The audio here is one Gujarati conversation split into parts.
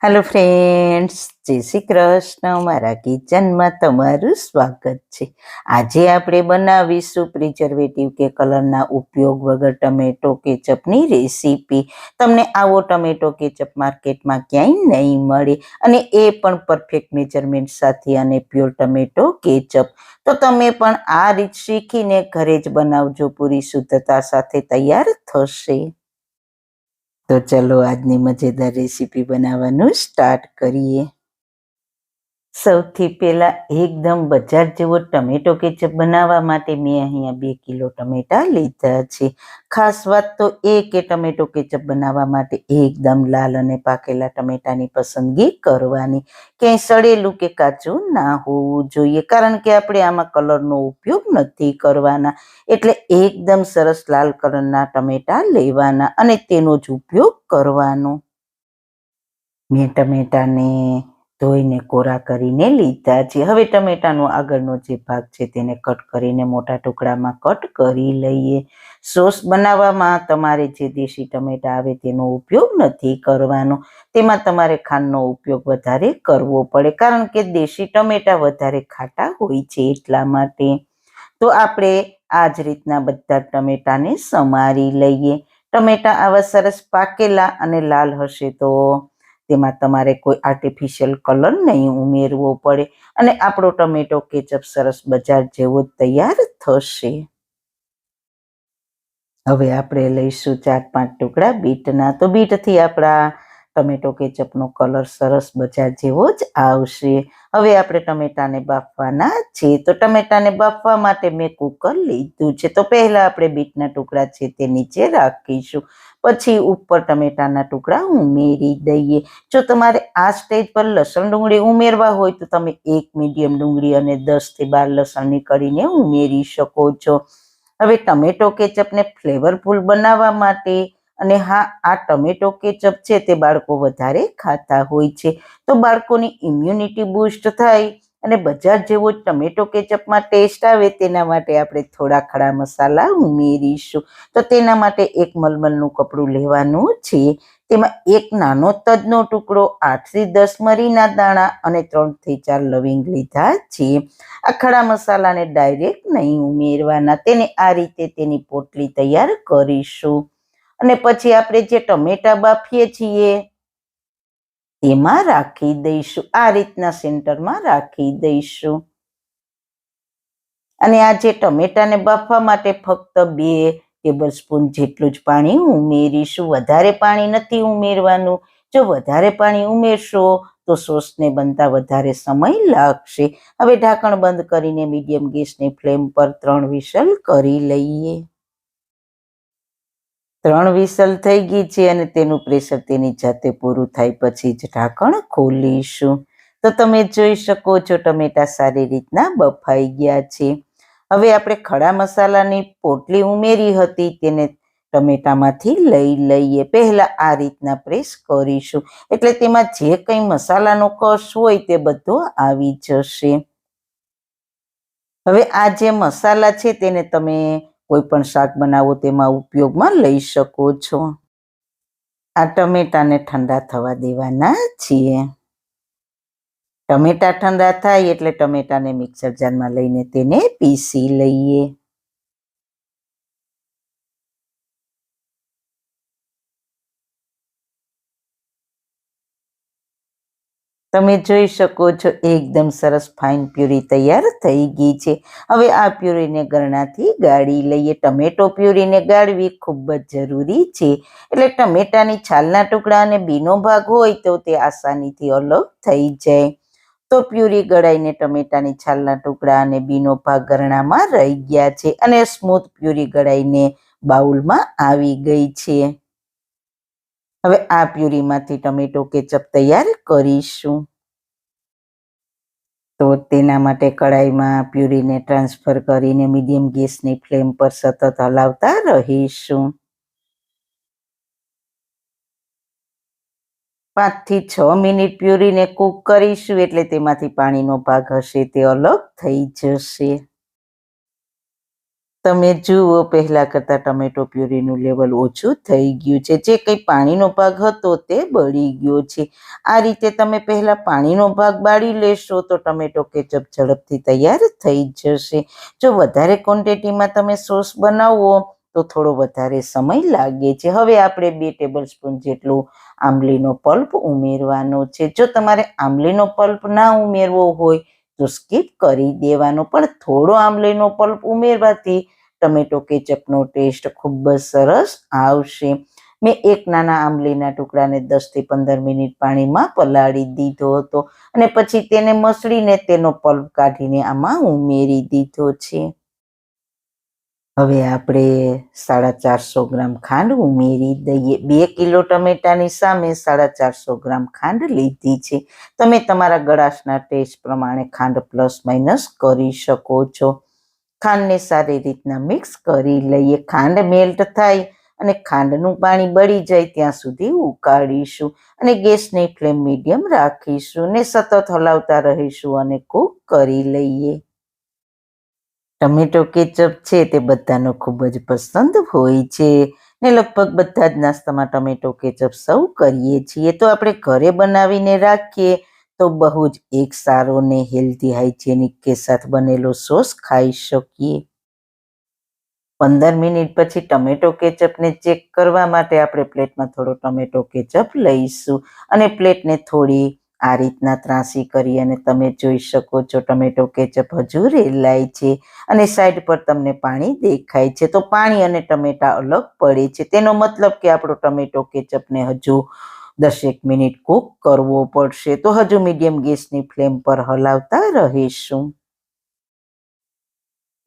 હેલો ફ્રેન્ડ્સ, જય શ્રી કૃષ્ણ. મારા કિચનમાં તમારું સ્વાગત છે. આજે આપણે બનાવીશું પ્રિઝર્વેટિવ કે કલરના ઉપયોગ વગર ટમેટો કેચઅપની રેસીપી. તમને આવો ટમેટો કેચઅપ માર્કેટમાં ક્યાંય નહીં મળે, અને એ પણ પરફેક્ટ મેજરમેન્ટ સાથે, અને પ્યોર ટમેટો કેચઅપ. તો તમે પણ આ રીત શીખીને ઘરે જ બનાવજો, પૂરી શુદ્ધતા સાથે તૈયાર થશે. તો ચલો આજની મજેદાર રેસીપી બનાવવાનું સ્ટાર્ટ કરીએ. સૌથી પહેલા એકદમ બજાર જેવો ટમેટો કેચઅપ બનાવવા માટે મેં અહીંયા 2 કિલો ટમેટા લીધા છે. ખાસ વાત તો એ કે ટમેટો કેચઅપ બનાવવા માટે એકદમ લાલ અને પાકેલા ટમેટાની પસંદગી કરવાની. ક્યાંય સડેલું કે કાચું ના હોવું જોઈએ, કારણ કે આપણે આમાં કલરનો ઉપયોગ નથી કરવાના. એટલે એકદમ સરસ લાલ કલરના ટમેટા લેવાના અને તેનો જ ઉપયોગ કરવાનો. મેં ટમેટાને ધોઈને કોરા કરીને લીધા છે. હવે ટમેટાનો આગળનો જે ભાગ છે તેને કટ કરીને મોટા ટુકડામાં કટ કરી લઈએ. સોસ બનાવવામાં તમારે જે દેશી ટમેટા આવે તેનો ઉપયોગ નથી કરવાનો. તેમાં તમારે ખાંડનો ઉપયોગ વધારે કરવો પડે, કારણ કે દેશી ટમેટા વધારે ખાટા હોય છે એટલા માટે. તો આપણે આ જ રીતના બધા ટમેટાને સમારી લઈએ. ટમેટા આવા સરસ પાકેલા અને લાલ હશે તો તેમાં તમારે કોઈ આર્ટિફિશિયલ કલર નહીં ઉમેરવો પડે, અને આપણો ટમેટો કેચઅપ સરસ બજાર જેવો જ તૈયાર થશે. હવે આપણે લઈશું 4-5 ટુકડા બીટના. તો બીટથી આપણા ટમેટો કેચઅપનો કલર સરસ બજાર જેવો જ આવશે. હવે આપણે ટમેટાને બાફવાના છે. તો ટમેટાને બાફવા માટે મેં કુકર લીધું છે. તો પહેલા આપણે બીટના ટુકડા છે તે નીચે રાખીશું, પછી ઉપર ટમેટાના ટુકડા ઉમેરી દઈએ. જો તમારે આ સ્ટેજ પર લસણ ડુંગળી ઉમેરવા હોય તો તમે 1 મીડિયમ ડુંગળી અને 10 થી 12 લસણની કળીને ઉમેરી શકો છો. હવે ટમેટો કેચઅપને ફ્લેવરફુલ બનાવવા માટે, અને હા, આ ટમેટો કેચઅપ છે તે બાળકો વધારે ખાતા હોય છે, તો બાળકોની ઇમ્યુનિટી બૂસ્ટ થાય અને બજાર જેવો જ ટમેટો કેચઅપમાં ટેસ્ટ આવે તેના માટે આપણે થોડા ખડા મસાલા ઉમેરીશું. તો તેના માટે એક મલમલનું કપડું લેવાનું છે. તેમાં એક નાનો તજનો ટુકડો, 8 થી 10 મરીના દાણા અને 3 થી 4 લવિંગ લીધા છે. આ ખડા મસાલાને ડાયરેક્ટ નહીં ઉમેરવાના, તેને આ રીતે તેની પોટલી તૈયાર કરીશું. અને પછી આપણે જે ટમેટા બાફીએ છીએ તેમાં રાખી દઈશું. આ રીતના સેન્ટરમાં રાખી દઈશું. અને આ જે ટમેટાને બાફવા માટે ફક્ત 2 ટેબલ સ્પૂન જેટલું જ પાણી ઉમેરીશું. વધારે પાણી નથી ઉમેરવાનું. જો વધારે પાણી ઉમેરશો તો સોસને બનતા વધારે સમય લાગશે. હવે ઢાંકણ બંધ કરીને મીડિયમ ગેસની ફ્લેમ પર 3 વિસલ કરી લઈએ. 3 વિસલ થઈ ગઈ છે અને તેનું પ્રેશર તેની જાતે પૂરું થાય પછી જ ઢાંકણ ખોલીશું. તો તમે જોઈ શકો છો ટમેટા સારી રીતના બફાઈ ગયા છે. હવે આપણે ખડા મસાલાની પોટલી ઉમેરી હતી તેને ટમેટામાંથી લઈ લઈએ. પહેલા આ રીતના પ્રેસ કરીશું, એટલે તેમાં જે કંઈ મસાલાનો કસ હોય તે બધો આવી જશે. હવે આ જે મસાલા છે તેને તમે કોઈ પણ શાક બનાવો તેમાં ઉપયોગમાં લઈ શકો છો. આ ટમેટાને ઠંડા થવા દેવાના છીએ. ટમેટા ઠંડા થાય એટલે ટમેટાને મિક્સર જારમાં લઈને તેને પીસી લઈએ. તમે જોઈ શકો છો એકદમ સરસ ફાઇન પ્યુરી તૈયાર થઈ ગઈ છે. હવે આ પ્યુરીને ગરણાથી ગાળી લઈએ. ટમેટો પ્યુરીને ગાળવી ખૂબ જ જરૂરી છે, એટલે ટમેટાની છાલના ટુકડા અને બીનો ભાગ હોય તો તે આસાનીથી અલગ થઈ જાય. તો પ્યુરી ગળાઈને ટમેટાની છાલના ટુકડા અને બીનો ભાગ ગરણામાં રહી ગયા છે, અને સ્મૂથ પ્યુરી ગળાઈને બાઉલમાં આવી ગઈ છે. હવે આ પ્યુરીમાંથી ટમેટો કેચઅપ તૈયાર કરીશું. તો તેના માટે કડાઈમાં પ્યુરીને ટ્રાન્સફર કરીને મીડિયમ ગેસની ફ્લેમ પર સતત હલાવતા રહીશું. 5 થી 6 મિનિટ પ્યુરીને કૂક કરીશું, એટલે તેમાંથી પાણીનો ભાગ હશે તે અલગ થઈ જશે. તમે જુઓ પહેલા કરતાં ટમેટો પ્યુરીનું લેવલ ઓછું થઈ ગયું છે. જે કંઈ પાણીનો ભાગ હતો તે બળી ગયો છે. આ રીતે તમે પહેલા પાણીનો ભાગ બાળી લેશો તો ટમેટો કેચઅપ ઝડપથી તૈયાર થઈ જશે. જો વધારે ક્વોન્ટિટીમાં તમે સોસ બનાવો તો થોડો વધારે સમય લાગે છે. હવે આપણે 2 ટેબલસ્પૂન જેટલું આંબલીનો પલ્પ ઉમેરવાનો છે. જો તમારે આંબલીનો પલ્પ ના ઉમેરવો હોય તો સ્કીપ કરી દેવાનો, પણ થોડો આંબલીનો પલ્પ ઉમેરવાથી ટમેટો કેચઅપનો ટેસ્ટ ખૂબ જ સરસ આવશે. મેં એક નાના આંબલીના ટુકડાને 10 થી 15 મિનિટ પાણીમાં પલાળી દીધો હતો અને પછી તેને મસળીને તેનો પલ્પ કાઢીને આમાં ઉમેરી દીધો છે. હવે આપણે 450 ગ્રામ ખાંડ ઉમેરી દઈએ. 2 કિલો ટમેટાની સામે 450 ગ્રામ ખાંડ લીધી છે. તમે તમારા ગળાશના ટેસ્ટ પ્રમાણે ખાંડ પ્લસ માઇનસ કરી શકો છો. ખાંડને સારી રીતના મિક્સ કરી લઈએ. ખાંડ મેલ્ટ થાય અને ખાંડનું પાણી બળી જાય ત્યાં સુધી ઉકાળીશું અને ગેસની ફ્લેમ મીડિયમ રાખીશું ને સતત હલાવતા રહીશું અને કૂક કરી લઈએ. ટમેટો કેચઅપ છે તે બધાનો ખૂબ જ પસંદ હોય છે ને લગભગ બધા જ નાસ્તામાં ટમેટો કેચઅપ સર્વ કરીએ છીએ. તો આપણે ઘરે બનાવીને રાખીએ તો બહુ જ એક સારો ને હેલ્ધી હાઇજેનિક કે સાથ બનેલો સોસ ખાઈ શકીએ. 15 મિનિટ પછી ટમેટો કેચઅપને ચેક કરવા માટે આપણે પ્લેટમાં થોડો ટમેટો કેચઅપ લઈશું અને પ્લેટને થોડી આ રીતના ત્રાંસી કરી અને તમે જોઈ શકો છો ટમેટો કેચઅપ હજુ રેલાય છે અને સાઈડ પર તમને પાણી દેખાય છે. તો પાણી અને ટમેટા અલગ પડે છે, તેનો મતલબ કે આપણો ટમેટો કેચઅપને હજુ 10 મિનિટ કૂક કરવો પડશે. તો હજુ મીડિયમ ગેસની ફ્લેમ પર હલાવતા રહીશું.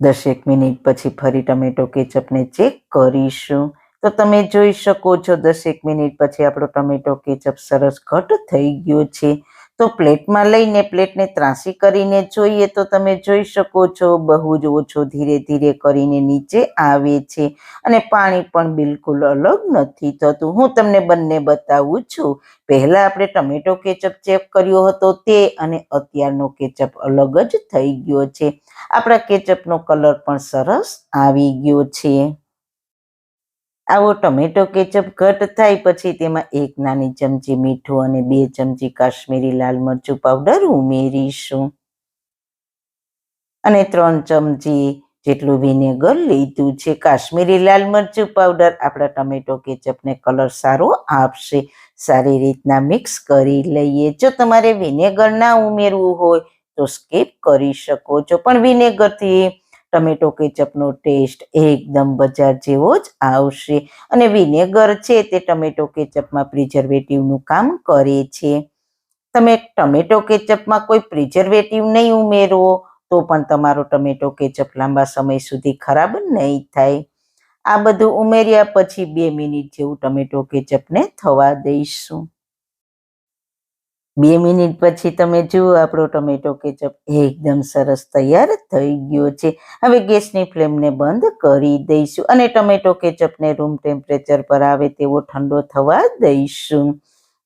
10 મિનિટ પછી ફરી ટમેટો કેચઅપને ચેક કરીશું. તો તમે જોઈ શકો છો 10 મિનિટ પછી આપણો ટમેટો કેચઅપ સરસ ઘટ થઈ ગયો છે. તો પ્લેટમાં લઈને પ્લેટને ત્રાંસી કરીને જોઈએ તો તમે જોઈ શકો છો બહુ જ ઓછો ધીરે ધીરે કરીને નીચે આવે છે અને પાણી પણ બિલકુલ અલગ નથી થતું. હું તમને બંને બતાવું છું. પહેલા આપણે ટમેટો કેચઅપ ચેક કર્યો હતો તે અને અત્યારનો કેચઅપ અલગ જ થઈ ગયો છે. આપણા કેચઅપનો કલર પણ સરસ આવી ગયો છે. આવો ટમેટો કેચઅપ ઘટ થાય પછી તેમાં 1 નાની ચમચી મીઠું અને 2 ચમચી કાશ્મીરી લાલ મરચું પાવડર ઉમેરીશું અને 3 ચમચી જેટલું વિનેગર લીધું છે. કાશ્મીરી લાલ મરચું પાવડર આપણા ટમેટો કેચઅપને કલર સારો આપશે. સારી રીતના મિક્સ કરી લઈએ. જો તમારે વિનેગર ના ઉમેરવું હોય તો સ્કીપ કરી શકો છો, પણ વિનેગરથી ટમેટો કેચઅપનો ટેસ્ટ એકદમ બજાર જેવો જ આવશે અને વિનેગર છે તે ટમેટો કેચઅપમાં પ્રિઝર્વેટિવનું કામ કરે છે. તમે ટમેટો કેચઅપમાં કોઈ પ્રિઝર્વેટિવ નહીં ઉમેરો તો પણ તમારો ટમેટો કેચઅપ લાંબા સમય સુધી ખરાબ નહીં થાય. આ બધું ઉમેર્યા પછી 2 મિનિટ જેવું ટમેટો કેચઅપને થવા દઈશું. 2 મિનિટ પછી તમે જુઓ આપણો ટમેટો કેચઅપ એકદમ સરસ તૈયાર થઈ ગયો છે. હવે ગેસની ફ્લેમને બંધ કરી દઈશું અને ટમેટો કેચઅપને રૂમ ટેમ્પરેચર પર આવે તેવો ઠંડો થવા દઈશું.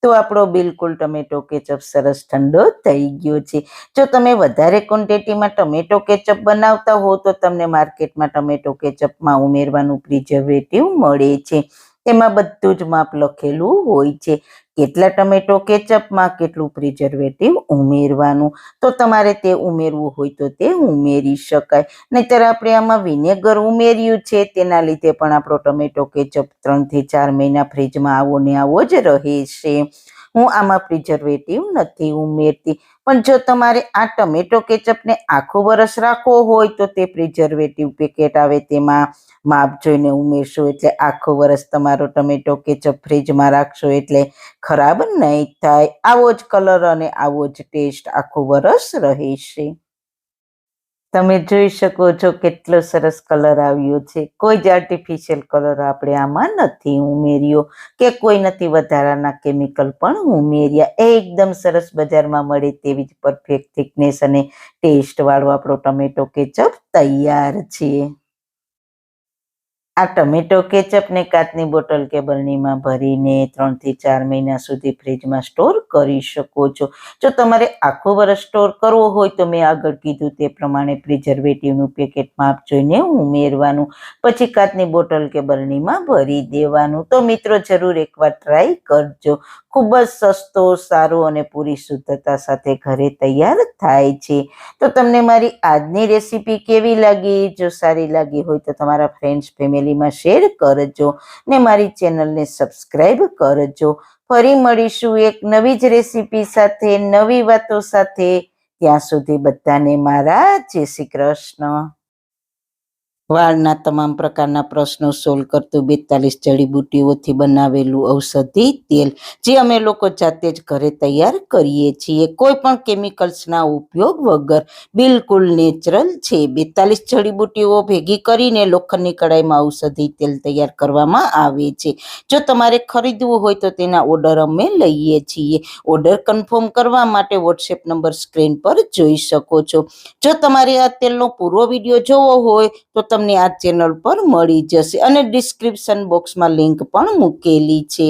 તો આપણો બિલકુલ ટમેટો કેચઅપ સરસ ઠંડો થઈ ગયો છે. જો તમે વધારે ક્વોન્ટિટીમાં ટમેટો કેચઅપ બનાવતા હો તો તમને માર્કેટમાં ટમેટો કેચઅપમાં ઉમેરવાનું પ્રિઝર્વેટિવ મળે છે. તેમાં બધું જ માપ લખેલું હોય છે. કેટલા ટમેટો કેચઅપમાં કેટલું પ્રિઝર્વેટિવ ઉમેરવાનું, તો તમારે તે ઉમેરવું હોય તો તે ઉમેરી શકાય. નહીંતર આપણે આમાં વિનેગર ઉમેર્યું છે તેના લીધે પણ આપણો ટમેટો કેચઅપ 3 થી 4 મહિના ફ્રીજમાં આવો ને આવો જ રહેશે. હું આમાં પ્રિઝર્વેટિવ નથી ઉમેરતી, પણ જો તમારે આ ટમેટો કેચઅપને આખું વરસ રાખવો હોય તો તે પ્રિઝર્વેટિવ પેકેટ આવે તેમાં માપ જોઈને ઉમેરશો એટલે આખું વરસ તમારો ટમેટો કેચઅપ ફ્રીજમાં રાખશો એટલે ખરાબ નહીં થાય. આવો જ કલર અને આવો જ ટેસ્ટ આખું વરસ રહેશે. તમે જોઈ શકો છો કેટલો સરસ કલર આવ્યો છે. કોઈ જ આર્ટિફિશિયલ કલર આપણે આમાં નથી ઉમેર્યો કે કોઈ નથી વધારાના કેમિકલ પણ ઉમેર્યા. એકદમ સરસ બજારમાં મળે તેવી જ પરફેક્ટ થિકનેસ અને ટેસ્ટ વાળો આપણો ટમેટો કેચઅપ તૈયાર છે. આ ટમેટો કેચઅપને કાચની બોટલ કે બરણીમાં ભરીને 3 થી 4 મહિના સુધી ફ્રીજમાં સ્ટોર કરી શકો છો. જો તમારે આખું વર્ષ સ્ટોર કરવો હોય તો મેં આગળ કીધું તે પ્રમાણે પ્રિઝર્વેટિવનું પેકેટ માપ જોઈને ઉમેરવાનું, પછી કાચની બોટલ કે બરણીમાં ભરી દેવાનું. તો મિત્રો જરૂર એકવાર ટ્રાય કરજો. ખૂબ જ સસ્તો, સારો અને પૂરી શુદ્ધતા સાથે ઘરે તૈયાર થાય છે. તો તમને મારી આજની રેસીપી કેવી લાગી? જો સારી લાગી હોય તો તમારા ફ્રેન્ડ્સ ફેમિલીમાં શેર કરજો ને મારી ચેનલને સબસ્ક્રાઈબ કરજો. ફરી મળીશું એક નવી જ રેસીપી સાથે, નવી વાતો સાથે. ત્યાં સુધી બધાને મારા જય શ્રી કૃષ્ણ. વાળના તમામ પ્રકારના પ્રશ્નો સોલ્વ કરતું 42 જડીબુટ્ટીઓથી બનાવેલું ઔષધિ તેલ, જે અમે લોકો જાતે જ ઘરે તૈયાર કરીએ છીએ, કોઈ પણ કેમિકલ્સના ઉપયોગ વગર, બિલકુલ નેચરલ છે. 42 જડીબુટ્ટીઓ ભેગી કરીને લોખંડની કડાઈમાં ઔષધિ તેલ તૈયાર કરવામાં આવે છે. જો તમારે ખરીદવું હોય તો તેના ઓર્ડર અમે લઈએ છીએ. ઓર્ડર કન્ફર્મ કરવા માટે વોટ્સએપ નંબર સ્ક્રીન પર જોઈ શકો છો. જો તમારે આ તેલનો પૂરો વિડીયો જોવો હોય તો તમને આ ચેનલ પર મળી જશે અને ડિસ્ક્રિપ્શન બોક્સમાં લિંક પણ મૂકેલી છે.